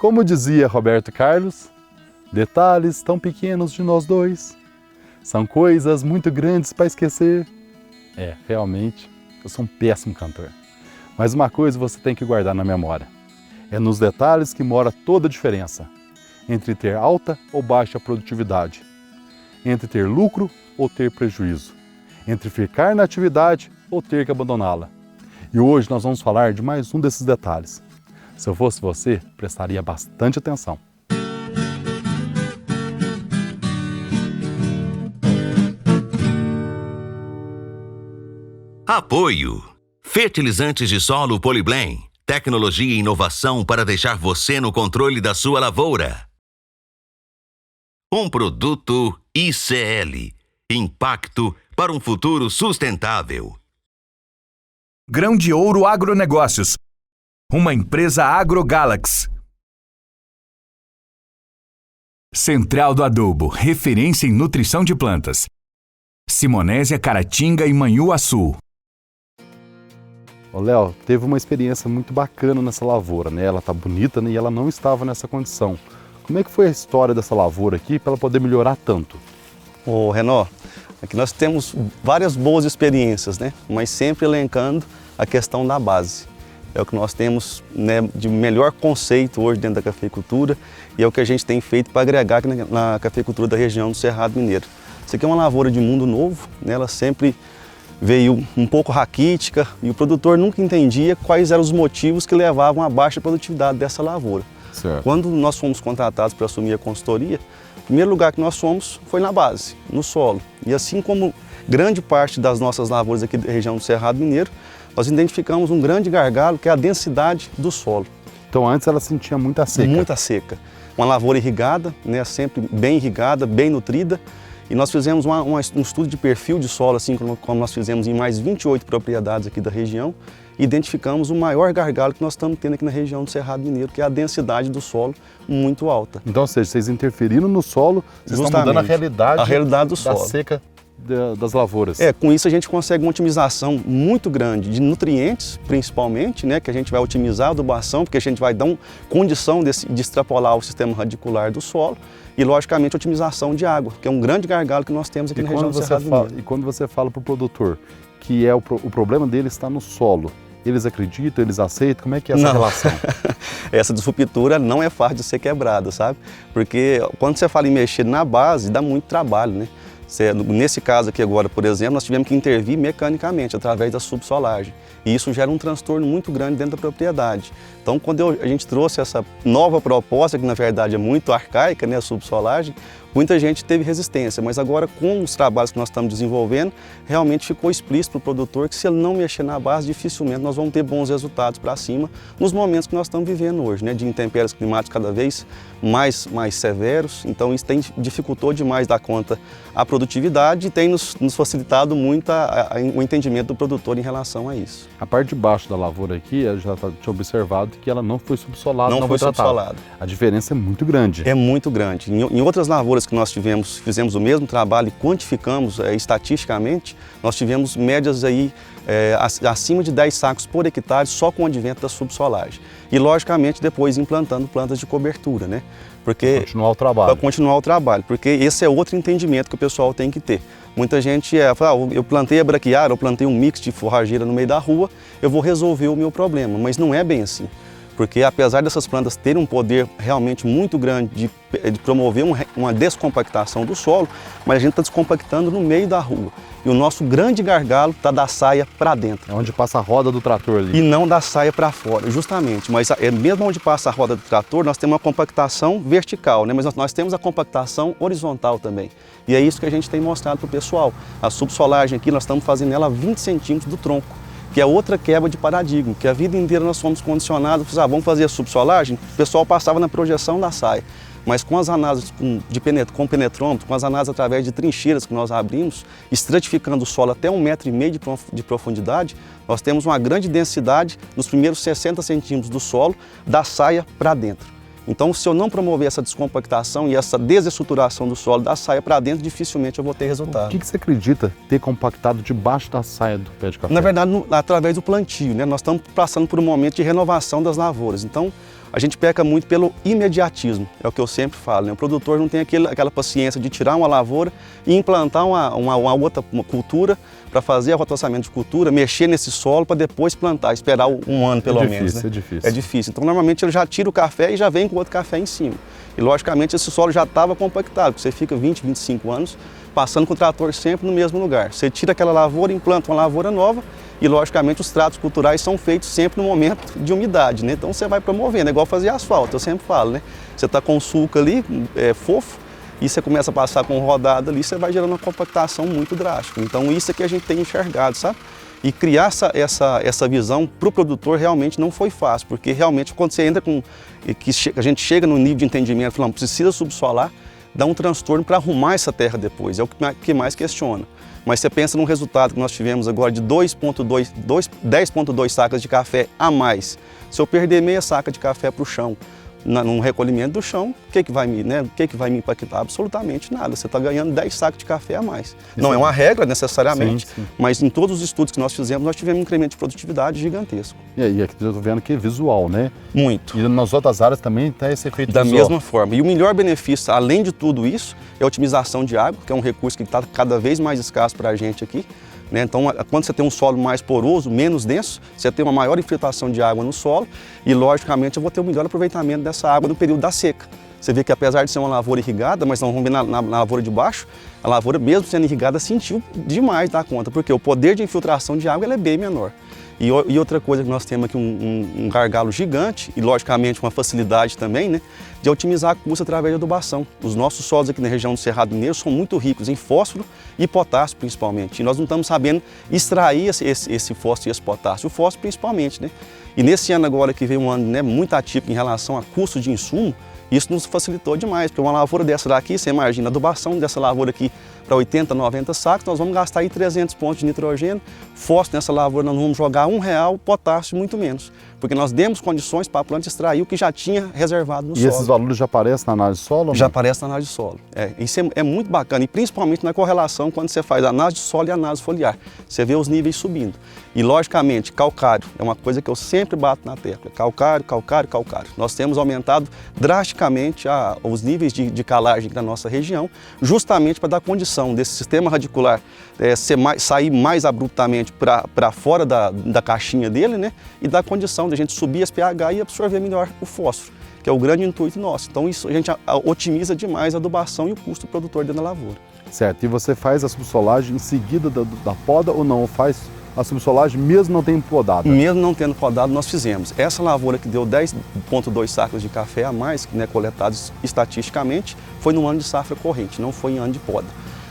Como dizia Roberto Carlos, detalhes tão pequenos de nós dois são coisas muito grandes para esquecer. Realmente, eu sou um péssimo cantor. Mas uma coisa você tem que guardar na memória. É nos detalhes que mora toda a diferença entre ter alta ou baixa produtividade, entre ter lucro ou ter prejuízo, entre ficar na atividade ou ter que abandoná-la. E hoje nós vamos falar de mais um desses detalhes. Se eu fosse você, prestaria bastante atenção. Apoio. Fertilizantes de solo Poliblem. Tecnologia e inovação para deixar você no controle da sua lavoura. Um produto ICL. Impacto para um futuro sustentável. Grão de Ouro Agronegócios. Uma empresa AgroGalaxy. Central do Adubo, referência em nutrição de plantas. Simonésia, Caratinga e Manhuaçu. Ô Léo, teve uma experiência muito bacana nessa lavoura, né? Ela tá bonita, né? E ela não estava nessa condição. Como é que foi a história dessa lavoura aqui para ela poder melhorar tanto? Ô Renó, aqui nós temos várias boas experiências, né? Mas sempre elencando a questão da base. É o que nós temos, né, de melhor conceito hoje dentro da cafeicultura e é o que a gente tem feito para agregar aqui na cafeicultura da região do Cerrado Mineiro. Isso aqui é uma lavoura de mundo novo, né? Ela sempre veio um pouco raquítica e o produtor nunca entendia quais eram os motivos que levavam à baixa produtividade dessa lavoura. Certo. Quando nós fomos contratados para assumir a consultoria, o primeiro lugar que nós fomos foi na base, no solo. E assim como grande parte das nossas lavouras aqui da região do Cerrado Mineiro, nós identificamos um grande gargalo que é a densidade do solo. Então antes ela sentia muita seca. Muita seca. Uma lavoura irrigada, né, sempre bem irrigada, bem nutrida. E nós fizemos um estudo de perfil de solo, assim como nós fizemos em mais 28 propriedades aqui da região, e identificamos o maior gargalo que nós estamos tendo aqui na região do Cerrado Mineiro, que é a densidade do solo muito alta. Então, ou seja, vocês interferiram no solo, vocês estão mudando a realidade do solo. Da seca das lavouras. Com isso a gente consegue uma otimização muito grande de nutrientes, principalmente, né, que a gente vai otimizar a adubação, porque a gente vai dar uma condição de extrapolar o sistema radicular do solo e, logicamente, otimização de água, que é um grande gargalo que nós temos aqui na região do Cerrado Mineiro. E quando você fala para o produtor que o problema dele está no solo, eles acreditam, eles aceitam? Como é que é essa relação? Essa disruptura não é fácil de ser quebrada, sabe? Porque quando você fala em mexer na base, dá muito trabalho, né? Nesse caso aqui agora, por exemplo, nós tivemos que intervir mecanicamente, através da subsolagem. E isso gera um transtorno muito grande dentro da propriedade. Então, quando a gente trouxe essa nova proposta, que na verdade é muito arcaica, né, a subsolagem, muita gente teve resistência, mas agora com os trabalhos que nós estamos desenvolvendo, realmente ficou explícito para o produtor que se ele não mexer na base, dificilmente nós vamos ter bons resultados para cima nos momentos que nós estamos vivendo hoje, né, de intempéries climáticas cada vez mais severos. Então isso dificultou demais da conta a produtividade e tem nos facilitado muito o entendimento do produtor em relação a isso. A parte de baixo da lavoura aqui, eu já tinha observado que ela não foi subsolada, não foi subsolada. A diferença é muito grande. É muito grande. Em outras lavouras que nós fizemos o mesmo trabalho e quantificamos estatisticamente, nós tivemos médias aí acima de 10 sacos por hectare só com o advento da subsolagem. E, logicamente, depois implantando plantas de cobertura, né? Para continuar o trabalho, porque esse é outro entendimento que o pessoal tem que ter. Muita gente fala, eu plantei a braquiária, eu plantei um mix de forrageira no meio da rua, eu vou resolver o meu problema, mas não é bem assim. Porque apesar dessas plantas terem um poder realmente muito grande de promover uma descompactação do solo, mas a gente está descompactando no meio da rua. E o nosso grande gargalo está da saia para dentro. É onde passa a roda do trator ali. E não da saia para fora, justamente. Mas mesmo onde passa a roda do trator, nós temos uma compactação vertical, né? Mas nós temos a compactação horizontal também. E é isso que a gente tem mostrado para o pessoal. A subsolagem aqui, nós estamos fazendo ela a 20 centímetros do tronco, que é outra quebra de paradigma, que a vida inteira nós fomos condicionados, vamos fazer a subsolagem, o pessoal passava na projeção da saia. Mas com as análises com penetrômetro, com as análises através de trincheiras que nós abrimos, estratificando o solo até 1,5 m de profundidade, nós temos uma grande densidade nos primeiros 60 centímetros do solo, da saia para dentro. Então, se eu não promover essa descompactação e essa desestruturação do solo da saia para dentro, dificilmente eu vou ter resultado. O que você acredita ter compactado debaixo da saia do pé de café? Na verdade, através do plantio, né? Nós estamos passando por um momento de renovação das lavouras. Então, A gente peca muito pelo imediatismo, é o que eu sempre falo, né? O produtor não tem aquela paciência de tirar uma lavoura e implantar uma outra cultura para fazer arrotaçamento de cultura, mexer nesse solo para depois plantar, esperar um ano pelo menos. Né? É difícil. É difícil. Então, normalmente ele já tira o café e já vem com outro café em cima. E, logicamente, esse solo já estava compactado, porque você fica 20, 25 anos passando com o trator sempre no mesmo lugar. Você tira aquela lavoura, implanta uma lavoura nova e, logicamente, os tratos culturais são feitos sempre no momento de umidade, né? Então, você vai promovendo, é igual fazer asfalto, eu sempre falo, né? Você está com o sulco ali, fofo, e você começa a passar com rodada ali, você vai gerando uma compactação muito drástica. Então, isso é que a gente tem enxergado, sabe? E criar essa visão para o produtor realmente não foi fácil, porque realmente quando você entra a gente chega no nível de entendimento, falando, precisa subsolar, dá um transtorno para arrumar essa terra depois, é o que mais questiona. Mas você pensa num resultado que nós tivemos agora de 10,2 sacas de café a mais. Se eu perder meia saca de café para o chão, num recolhimento do chão, o que vai me impactar? Absolutamente nada. Você está ganhando 10 sacos de café a mais. Não é uma regra necessariamente, sim. Mas em todos os estudos que nós fizemos, nós tivemos um incremento de produtividade gigantesco. E aqui eu estou vendo que é visual, né? Muito. E nas outras áreas também tem esse efeito Da visual. mesma forma. E o melhor benefício, além de tudo isso, é a otimização de água, que é um recurso que está cada vez mais escasso para a gente aqui. Né? Então, quando você tem um solo mais poroso, menos denso, você tem uma maior infiltração de água no solo e, logicamente, eu vou ter um melhor aproveitamento dessa água no período da seca. Você vê que apesar de ser uma lavoura irrigada, mas não vamos ver na lavoura de baixo, a lavoura, mesmo sendo irrigada, sentiu demais da conta, porque o poder de infiltração de água ela é bem menor. E outra coisa que nós temos aqui, um gargalo gigante e, logicamente, uma facilidade também, né, de otimizar a custo através da adubação. Os nossos solos aqui na região do Cerrado Mineiro são muito ricos em fósforo e potássio, principalmente. E nós não estamos sabendo extrair esse fósforo e esse potássio, o fósforo principalmente, né? E nesse ano agora, que veio um ano, né, muito atípico em relação a custo de insumo, isso nos facilitou demais, porque uma lavoura dessa daqui, você imagina, a adubação dessa lavoura aqui para 80, 90 sacos, nós vamos gastar aí 300 pontos de nitrogênio, fósforo nessa lavoura nós vamos jogar R$1, potássio muito menos, porque nós demos condições para a planta extrair o que já tinha reservado no solo. E esses valores já aparecem na análise de solo? Já aparece na análise de solo. Isso é muito bacana, e principalmente na correlação quando você faz a análise de solo e a análise foliar. Você vê os níveis subindo. E, logicamente, calcário é uma coisa que eu sempre bato na tecla. Calcário, calcário, calcário. Nós temos aumentado drasticamente os níveis de calagem na nossa região, justamente para dar condição desse sistema radicular sair mais abruptamente para fora da caixinha dele, né? E dar condição de a gente subir as pH e absorver melhor o fósforo, que é o grande intuito nosso. Então, isso a gente otimiza demais a adubação e o custo do produtor dentro da lavoura. Certo. E você faz a subsolagem em seguida da poda ou não? Ou faz a subsolagem mesmo não tendo podado? Mesmo não tendo podado, nós fizemos. Essa lavoura que deu 10,2 sacos de café a mais, né, coletados estatisticamente, foi no ano de safra corrente, não foi em ano de poda.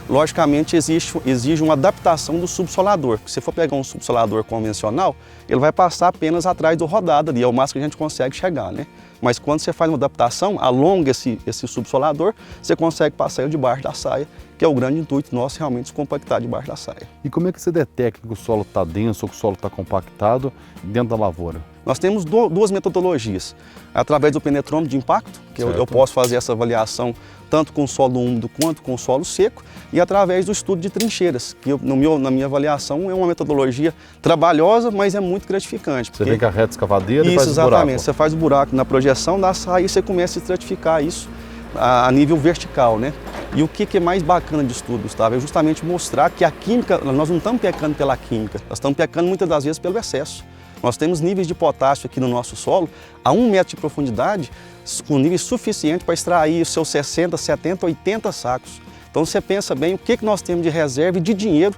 Logicamente, exige uma adaptação do subsolador. Se você for pegar um subsolador convencional, ele vai passar apenas atrás do rodado ali, é o máximo que a gente consegue chegar, né? Mas quando você faz uma adaptação, alonga esse subsolador, você consegue passar ele debaixo da saia, que é o grande intuito nosso, realmente, se compactar debaixo da saia. E como é que você detecta que o solo está denso ou que o solo está compactado dentro da lavoura? Nós temos duas metodologias. Através do penetrômetro de impacto, que eu posso fazer essa avaliação tanto com o solo úmido quanto com o solo seco, e através do estudo de trincheiras, que na minha avaliação é uma metodologia trabalhosa, mas é muito gratificante. Você vem com a reta escavadeira e faz o buraco. Isso, exatamente. Você faz o buraco na projeção da saia e você começa a estratificar isso a nível vertical, né? E o que é mais bacana de estudo, Gustavo, é justamente mostrar que a química, nós não estamos pecando pela química, nós estamos pecando muitas das vezes pelo excesso. Nós temos níveis de potássio aqui no nosso solo a 1 metro de profundidade, com níveis suficientes para extrair os seus 60, 70, 80 sacos. Então você pensa bem o que nós temos de reserva e de dinheiro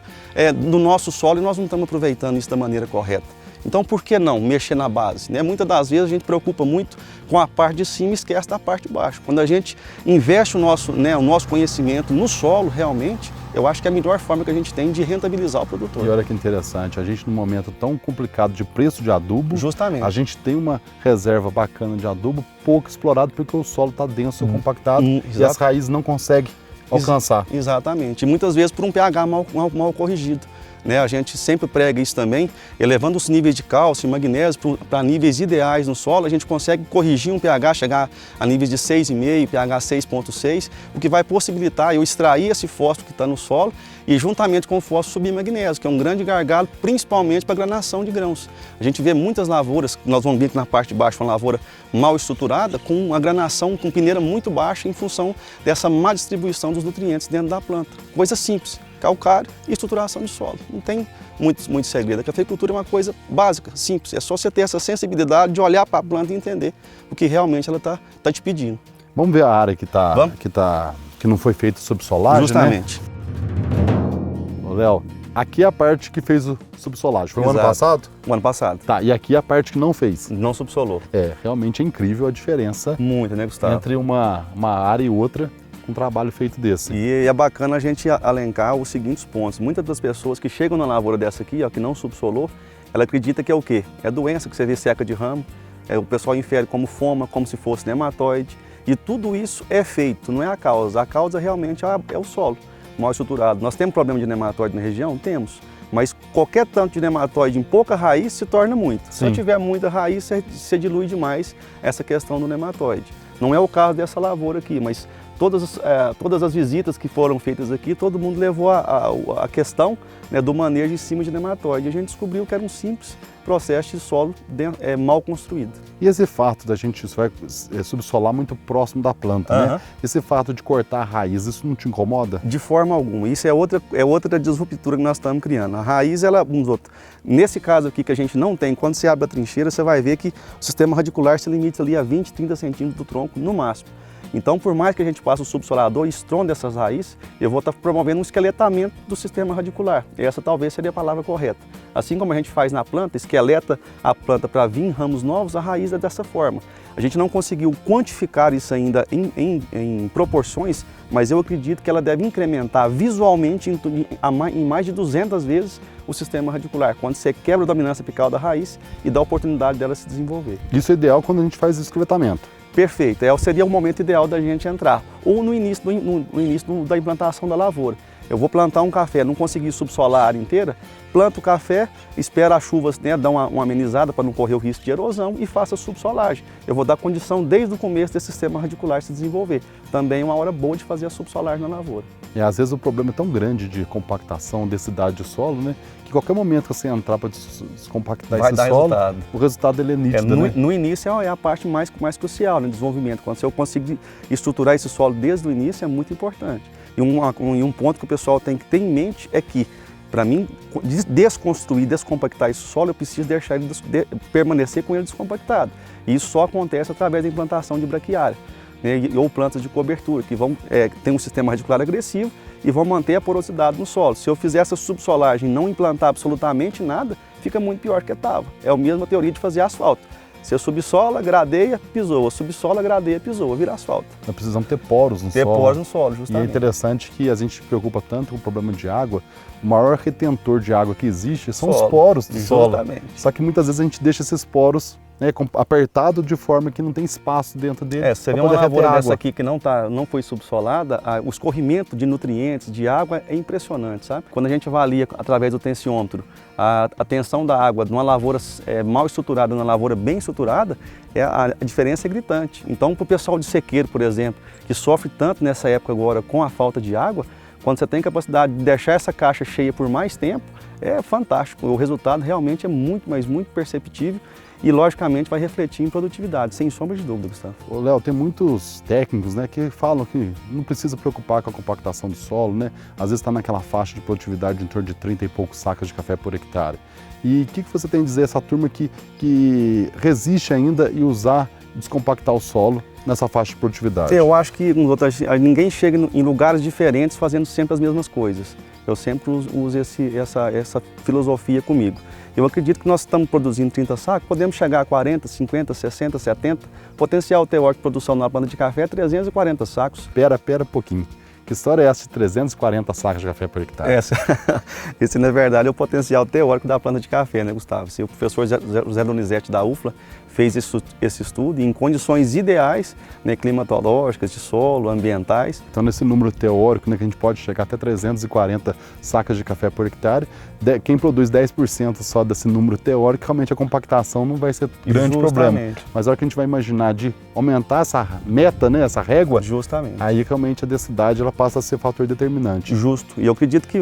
no nosso solo e nós não estamos aproveitando isso da maneira correta. Então por que não mexer na base? Né? Muitas das vezes a gente preocupa muito com a parte de cima e esquece da parte de baixo. Quando a gente investe o nosso conhecimento no solo realmente, eu acho que é a melhor forma que a gente tem de rentabilizar o produtor. E olha que interessante, a gente num momento tão complicado de preço de adubo, justamente, a gente tem uma reserva bacana de adubo pouco explorado porque o solo está denso, compactado e as raízes não conseguem alcançar. Exatamente, e muitas vezes por um pH mal corrigido. né? A gente sempre prega isso também, elevando os níveis de cálcio e magnésio para níveis ideais no solo, a gente consegue corrigir um pH, chegar a níveis de 6,5, pH 6,6, o que vai possibilitar eu extrair esse fósforo que está no solo e juntamente com o fósforo subir magnésio, que é um grande gargalo, principalmente para a granação de grãos. A gente vê muitas lavouras, nós vamos ver que na parte de baixo uma lavoura mal estruturada, com uma granação com peneira muito baixa em função dessa má distribuição dos nutrientes dentro da planta. Coisa simples, calcário e estruturação de solo. Não tem muito segredo. A cafeicultura é uma coisa básica, simples. É só você ter essa sensibilidade de olhar para a planta e entender o que realmente ela está te pedindo. Vamos ver a área que não foi feita subsolagem, justamente. Né? Léo, aqui é a parte que fez o subsolagem. Foi o ano passado? O ano passado. Tá, e aqui é a parte que não fez. Não subsolou. Realmente é incrível a diferença. Muito, né, Gustavo? Entre uma área e outra, com um trabalho feito desse. E é bacana a gente alencar os seguintes pontos. Muitas das pessoas que chegam na lavoura dessa aqui, ó, que não subsolou, ela acredita que é o quê? É doença, que você vê seca de ramo, o pessoal infere como foma, como se fosse nematóide. E tudo isso é feito, não é a causa realmente é o solo mal estruturado. Nós temos problema de nematóide na região? Temos. Mas qualquer tanto de nematóide em pouca raiz se torna muito. Sim. Se eu tiver muita raiz, você dilui demais essa questão do nematóide. Não é o caso dessa lavoura aqui, mas todas as visitas que foram feitas aqui, todo mundo levou a questão, né, do manejo em cima de nematóide. A gente descobriu que era um simples processo de solo mal construído. E esse fato da gente subsolar muito próximo da planta, né? Esse fato de cortar a raiz, isso não te incomoda? De forma alguma. Isso é outra disruptura que nós estamos criando. A raiz, nesse caso aqui que a gente não tem, quando você abre a trincheira, você vai ver que o sistema radicular se limita ali a 20, 30 centímetros do tronco no máximo. Então, por mais que a gente passe o subsolador e estronde essas raízes, eu vou estar promovendo um esqueletamento do sistema radicular. Essa talvez seria a palavra correta. Assim como a gente faz na planta, esqueleta a planta para vir ramos novos, a raiz é dessa forma. A gente não conseguiu quantificar isso ainda em proporções, mas eu acredito que ela deve incrementar visualmente em mais de 200 vezes o sistema radicular, quando você quebra a dominância apical da raiz e dá a oportunidade dela se desenvolver. Isso é ideal quando a gente faz esqueletamento. Perfeito, seria o momento ideal da gente entrar, ou no início da implantação da lavoura. Eu vou plantar um café, não consegui subsolar a área inteira, planta o café, espera as chuvas, né, dar uma amenizada para não correr o risco de erosão e faça a subsolagem. Eu vou dar condição desde o começo desse sistema radicular se desenvolver. Também é uma hora boa de fazer a subsolagem na lavoura. E às vezes o problema é tão grande de compactação, densidade de solo, né, que qualquer momento que você entrar para descompactar esse solo, o resultado ele é nítido. No início é a parte mais crucial, né, desenvolvimento. Quando eu consigo estruturar esse solo desde o início é muito importante. E um ponto que o pessoal tem que ter em mente é que, para mim, desconstruir, descompactar esse solo, eu preciso deixar ele permanecer com ele descompactado. E isso só acontece através da implantação de braquiária, né, ou plantas de cobertura, que tem um sistema radicular agressivo e vão manter a porosidade no solo. Se eu fizer essa subsolagem e não implantar absolutamente nada, fica muito pior que estava. É a mesma teoria de fazer asfalto. Você subsola, gradeia, pisoa. Subsola, gradeia, pisoa, vira asfalto. Nós precisamos ter poros no solo. Ter poros no solo, justamente. E é interessante que a gente se preocupa tanto com o problema de água. O maior retentor de água que existe são os poros do solo. Só que muitas vezes a gente deixa esses poros, né, apertado de forma que não tem espaço dentro dele. Você vê uma lavoura dessa aqui que não foi subsolada, o escorrimento de nutrientes, de água é impressionante, sabe? Quando a gente avalia através do tensiômetro a tensão da água de uma lavoura mal estruturada e uma lavoura bem estruturada, a diferença é gritante. Então, para o pessoal de sequeiro, por exemplo, que sofre tanto nessa época agora com a falta de água, quando você tem capacidade de deixar essa caixa cheia por mais tempo, é fantástico. O resultado realmente é muito, mas muito perceptível e, logicamente, vai refletir em produtividade, sem sombra de dúvida, Gustavo. Ô, Léo, tem muitos técnicos, né, que falam que não precisa preocupar com a compactação do solo, né? Às vezes está naquela faixa de produtividade de em torno de 30 e poucos sacas de café por hectare. E o que você tem a dizer essa turma que resiste ainda e usar, descompactar o solo nessa faixa de produtividade? Eu acho que ninguém chega em lugares diferentes fazendo sempre as mesmas coisas. Eu sempre uso essa filosofia comigo. Eu acredito que nós estamos produzindo 30 sacos, podemos chegar a 40, 50, 60, 70. Potencial teórico de produção na planta de café é 340 sacos. Pera um pouquinho. Que história é essa de 340 sacas de café por hectare? Esse, na verdade, é o potencial teórico da planta de café, né, Gustavo? O professor Zé Donizete da UFLA fez esse estudo em condições ideais, né, climatológicas, de solo, ambientais. Então, nesse número teórico, né, que a gente pode chegar até 340 sacas de café por hectare, quem produz 10% só desse número teórico, realmente a compactação não vai ser grande problema. Mas a hora que a gente vai imaginar de aumentar essa meta, né, essa régua, aí realmente a densidade ela passa a ser fator determinante. Justo. E eu acredito que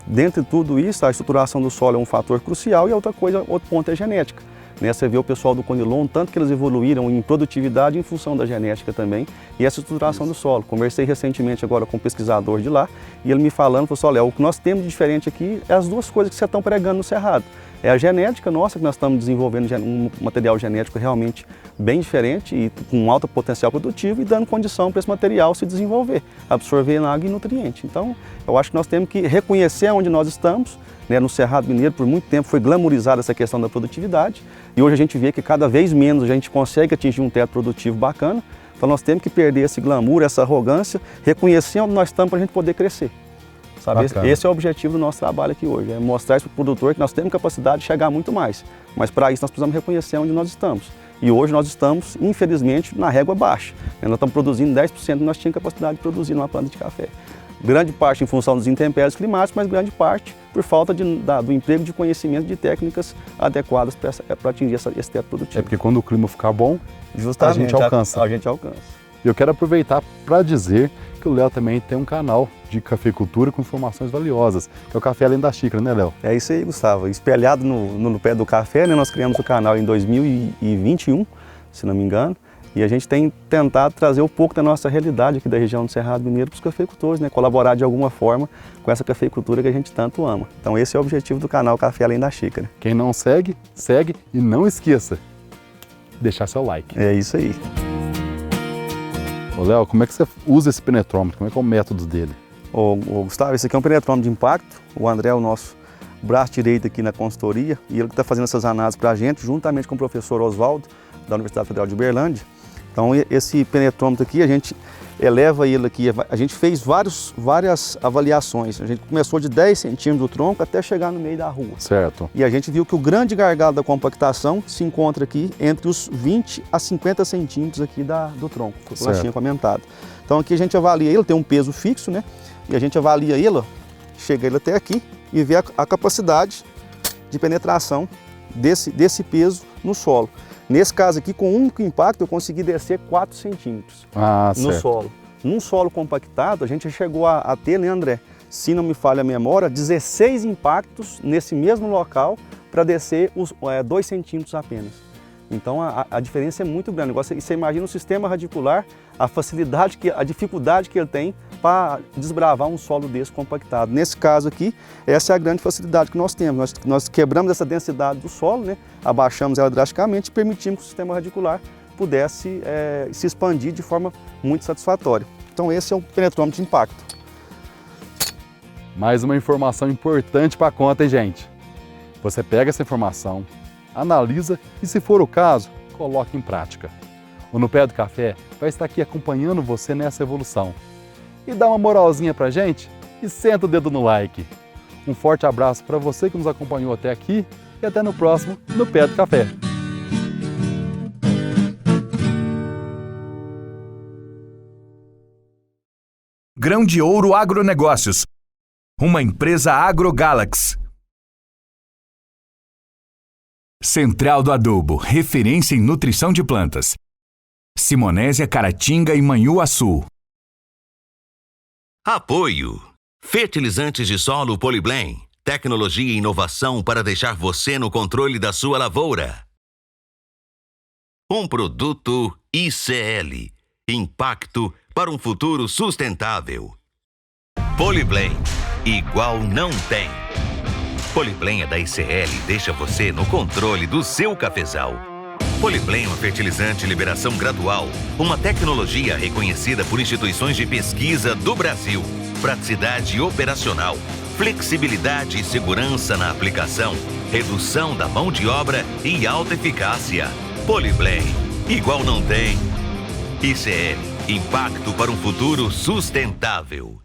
dentro de tudo isso, a estruturação do solo é um fator crucial e outra coisa, outro ponto é genética. Você vê o pessoal do Conilon, tanto que eles evoluíram em produtividade em função da genética também e essa estruturação do solo. Conversei recentemente agora com um pesquisador de lá e ele me falando, falou assim, olha, o que nós temos de diferente aqui é as duas coisas que vocês estão pregando no Cerrado. É a genética nossa, que nós estamos desenvolvendo um material genético realmente bem diferente e com alto potencial produtivo e dando condição para esse material se desenvolver, absorver água e nutriente. Então, eu acho que nós temos que reconhecer onde nós estamos. No Cerrado Mineiro, por muito tempo, foi glamorizada essa questão da produtividade e hoje a gente vê que cada vez menos a gente consegue atingir um teto produtivo bacana. Então nós temos que perder esse glamour, essa arrogância, reconhecer onde nós estamos para a gente poder crescer. Sabe? Esse é o objetivo do nosso trabalho aqui hoje, é mostrar isso para o produtor que nós temos capacidade de chegar muito mais. Mas para isso nós precisamos reconhecer onde nós estamos. E hoje nós estamos, infelizmente, na régua baixa. Nós estamos produzindo 10% do que nós tínhamos capacidade de produzir numa planta de café. Grande parte em função dos intempéries climáticos, mas grande parte por falta do emprego de conhecimento de técnicas adequadas para atingir esse teto produtivo. É porque quando o clima ficar bom, justamente, a gente alcança. E eu quero aproveitar para dizer que o Léo também tem um canal de cafeicultura com informações valiosas, que é o Café Além da Xícara, né, Léo? É isso aí, Gustavo. Espelhado no pé do café, né, nós criamos o canal em 2021, se não me engano. E a gente tem tentado trazer um pouco da nossa realidade aqui da região do Cerrado Mineiro para os cafeicultores, né? Colaborar de alguma forma com essa cafeicultura que a gente tanto ama. Então esse é o objetivo do canal Café Além da Xícara. Quem não segue, segue e não esqueça de deixar seu like. É isso aí. Ô Léo, como é que você usa esse penetrômetro? Como é que é o método dele? Ô Gustavo, esse aqui é um penetrômetro de impacto. O André é o nosso braço direito aqui na consultoria e ele que está fazendo essas análises para a gente, juntamente com o professor Oswaldo, da Universidade Federal de Uberlândia. Então esse penetrômetro aqui, a gente eleva ele aqui, a gente fez várias avaliações. A gente começou de 10 centímetros do tronco até chegar no meio da rua. Certo. E a gente viu que o grande gargalo da compactação se encontra aqui entre os 20 a 50 centímetros aqui do tronco, que eu tinha comentado. Então aqui a gente avalia ele, tem um peso fixo, né? E a gente avalia ele, ó, chega ele até aqui e vê a capacidade de penetração desse peso no solo. Nesse caso aqui, com um único impacto, eu consegui descer 4 centímetros no solo. Num solo compactado, a gente chegou a ter, né, André, se não me falha a memória, 16 impactos nesse mesmo local para descer 2 centímetros apenas. Então a diferença é muito grande. E você imagina o sistema radicular, a facilidade, a dificuldade que ele tem para desbravar um solo desse compactado. Nesse caso aqui, essa é a grande facilidade que nós temos. Nós quebramos essa densidade do solo, né? Abaixamos ela drasticamente e permitimos que o sistema radicular pudesse se expandir de forma muito satisfatória. Então esse é o penetrômetro de impacto. Mais uma informação importante para a conta, hein, gente? Você pega essa informação, analisa e, se for o caso, coloque em prática. O No Pé do Café vai estar aqui acompanhando você nessa evolução. E dá uma moralzinha pra gente e senta o dedo no like. Um forte abraço para você que nos acompanhou até aqui e até no próximo No Pé do Café. Grão de Ouro Agronegócios, uma empresa AgroGalaxy. Central do Adubo, referência em nutrição de plantas. Simonésia, Caratinga e Manhuaçu. Apoio. Fertilizantes de solo Poliblen. Tecnologia e inovação para deixar você no controle da sua lavoura. Um produto ICL. Impacto para um futuro sustentável. Poliblen. Igual não tem. Poliblen é da ICL e deixa você no controle do seu cafezal. Poliblen é um fertilizante de liberação gradual, uma tecnologia reconhecida por instituições de pesquisa do Brasil. Praticidade operacional, flexibilidade e segurança na aplicação, redução da mão de obra e alta eficácia. Poliblen, igual não tem. ICL, impacto para um futuro sustentável.